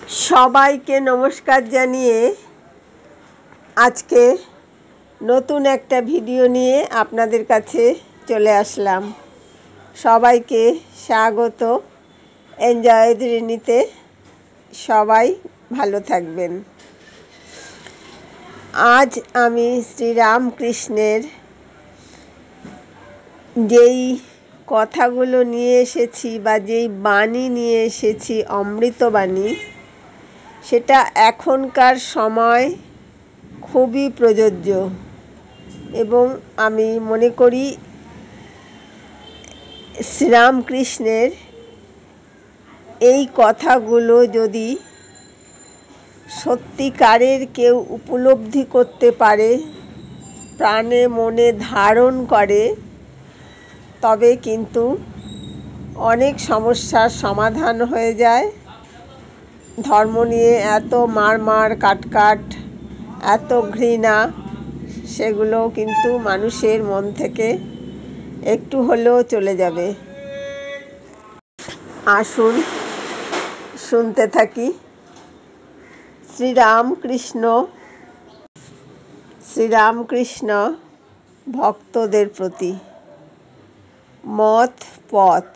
সবাইকে নমস্কার জানিয়ে আজকে নতুন একটা ভিডিও নিয়ে আপনাদের কাছে চলে আসলাম। সবাইকে স্বাগত। এনজয় জার্নিতে সবাই ভালো থাকবেন। আজ আমি শ্রীরামকৃষ্ণের যেই কথাগুলো নিয়ে এসেছি বা যেই বাণী নিয়ে এসেছি, অমৃতবাণী, সেটা এখনকার সময় খুবই প্রযোজ্য এবং আমি মনে করি শ্রীরামকৃষ্ণের এই কথাগুলো যদি সত্যিকারের কেউ উপলব্ধি করতে পারে, প্রাণে মনে ধারণ করে, তবে কিন্তু অনেক সমস্যার সমাধান হয়ে যায়। ধর্ম নিয়ে এত মার কাট এত ঘৃণা, সেগুলো কিন্তু মানুষের মন থেকে একটু হলেও চলে যাবে। আসুন শুনতে থাকি। শ্রীরামকৃষ্ণ ভক্তদের প্রতি মত পথ।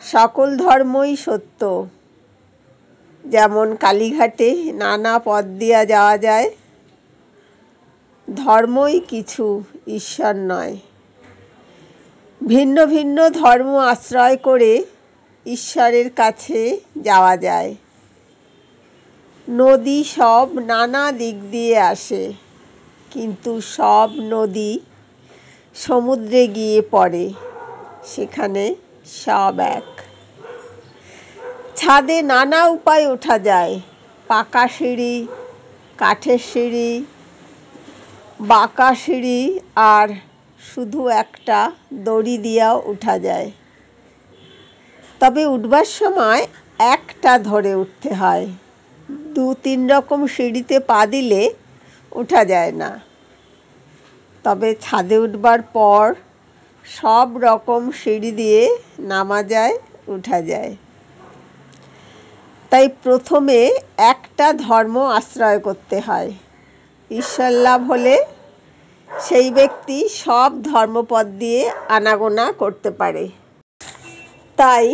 সকল ধর্মই সত্য। যেমন কালীঘাটে নানা পথ দিয়া যাওয়া যায়, ধর্মই কিছু, ঈশ্বর নয়। ভিন্ন ভিন্ন ধর্ম আশ্রয় করে ঈশ্বরের কাছে যাওয়া যায়। নদী সব নানা দিক দিয়ে আসে, কিন্তু সব নদী সমুদ্রে গিয়ে পড়ে, সেখানে সব এক। ছাদে নানা উপায়ে ওঠা যায়, পাকা সিঁড়ি, কাঠের সিঁড়ি, বাঁকা সিঁড়ি, আর শুধু একটা দড়ি দিয়েও উঠা যায়। তবে উঠবার সময় একটা ধরে উঠতে হয়। 2-3 রকম সিঁড়িতে পা দিলে উঠা যায় না। তবে ছাদে উঠবার পর সব রকম সিঁড়ি দিয়ে নামা যায়, উঠা যায়। তাই প্রথমে একটা ধর্ম আশ্রয় করতে হয়। ঈশ্বর লাভ হলে সেই ব্যক্তি সব ধর্মপথ দিয়ে আনাগোনা করতে পারে। তাই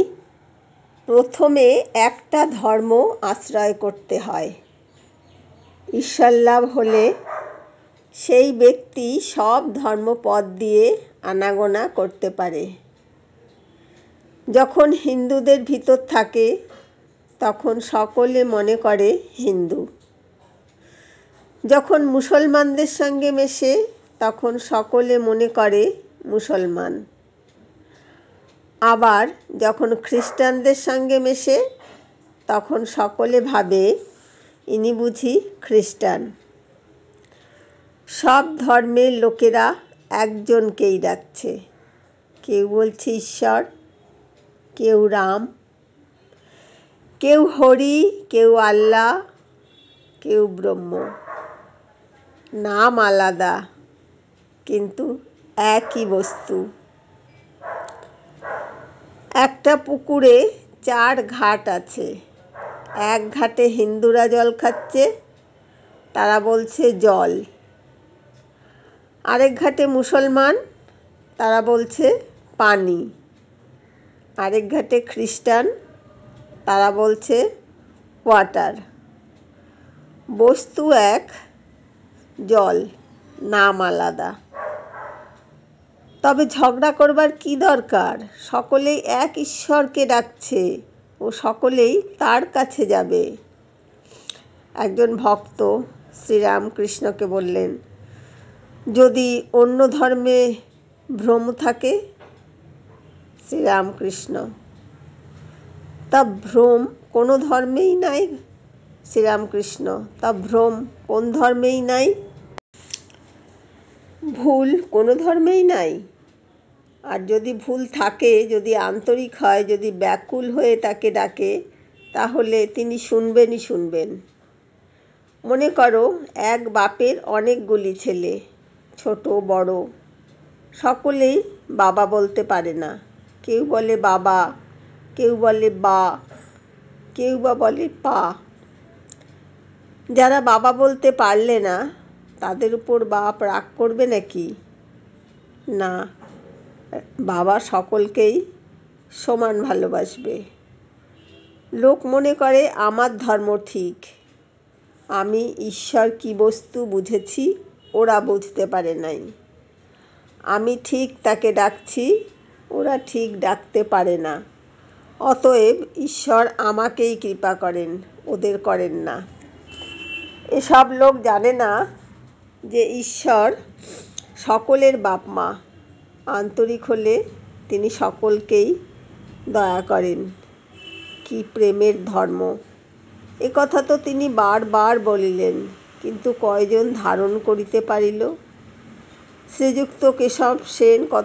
প্রথমে একটা ধর্ম আশ্রয় করতে হয়। ঈশ্বর লাভ হলে সেই ব্যক্তি সব ধর্মপথ দিয়ে আনাগোনা করতে পারে। যখন হিন্দুদের ভিতর থাকে তখন সকলে মনে করে হিন্দু। যখন মুসলমানদের সঙ্গে মেশে তখন সকলে মনে করে মুসলমান। আবার যখন খ্রিস্টানদের সঙ্গে মেশে তখন সকলে ভাবে ইনি বুঝি খ্রিস্টান। সব ধর্মের লোকেরা একজনকেই ডাকছে। কেউ বলছে ঈশ্বর, কেউ রাম, কেউ হরি, কেউ আল্লাহ, কেউ ব্রহ্ম। নাম আলাদা, কিন্তু একই বস্তু। একটা পুকুরে 4 ঘাট আছে। এক ঘাটে হিন্দুরা জল খাচ্ছে, তারা বলছে জল। আরেক ঘাটে মুসলমান, তারা বলছে পানি। আরেক ঘাটে খ্রিস্টান, তারা বলছে ওয়াটার। বস্তু এক, জল, নাম আলাদা। তবে ঝগড়া করবার কি দরকার? সকলেই এক ঈশ্বরকে ডাকছে ও সকলেই তার কাছে যাবে। একজন ভক্ত শ্রীরামকৃষ্ণকে বললেন, যদি অন্য ধর্মে ভ্রম থাকে? শ্রীরামকৃষ্ণ, তা ভ্রম কোনো ধর্মেই নাই। শ্রীরামকৃষ্ণ, তা ভ্রম কোন ধর্মেই নাই? ভুল কোনো ধর্মেই নাই। আর যদি ভুল থাকে, যদি আন্তরিক হয়, যদি ব্যাকুল হয়ে তাকে ডাকে, তাহলে তিনি শুনবেন। মনে করো এক বাপের অনেকগুলি ছেলে, ছোট বড়, সকলেই বাবা বলতে পারে না। কেউ বলে বাবা, কেউ বলে বা, কেউ বা বলে পা। যারা বাবা বলতে পারলে না তাদের উপর বাপ রাগ করবে নাকি? না, বাবা সকলকেই সমান ভালোবাসবে। লোক মনে করে আমার ধর্ম ঠিক, আমি ঈশ্বর কী বস্তু বুঝেছি, ওরা বুঝতে পারে নাই। আমি ঠিক তাকে ডাকছি, ওরা ঠিক ডাকতে পারে না। অতএব ঈশ্বর আমাকেই কৃপা করেন, ওদের করেন না। এসব লোক জানে না যে ঈশ্বর সকলের বাপ মা, আন্তরিক হলে তিনি সকলকেই দয়া করেন। কি প্রেমের ধর্ম! এ কথা তো তিনি বারবার বলিলেন, কিন্তু কয়জন ধারণ করিতে পারিল? শ্রীযুক্ত কেশব সেন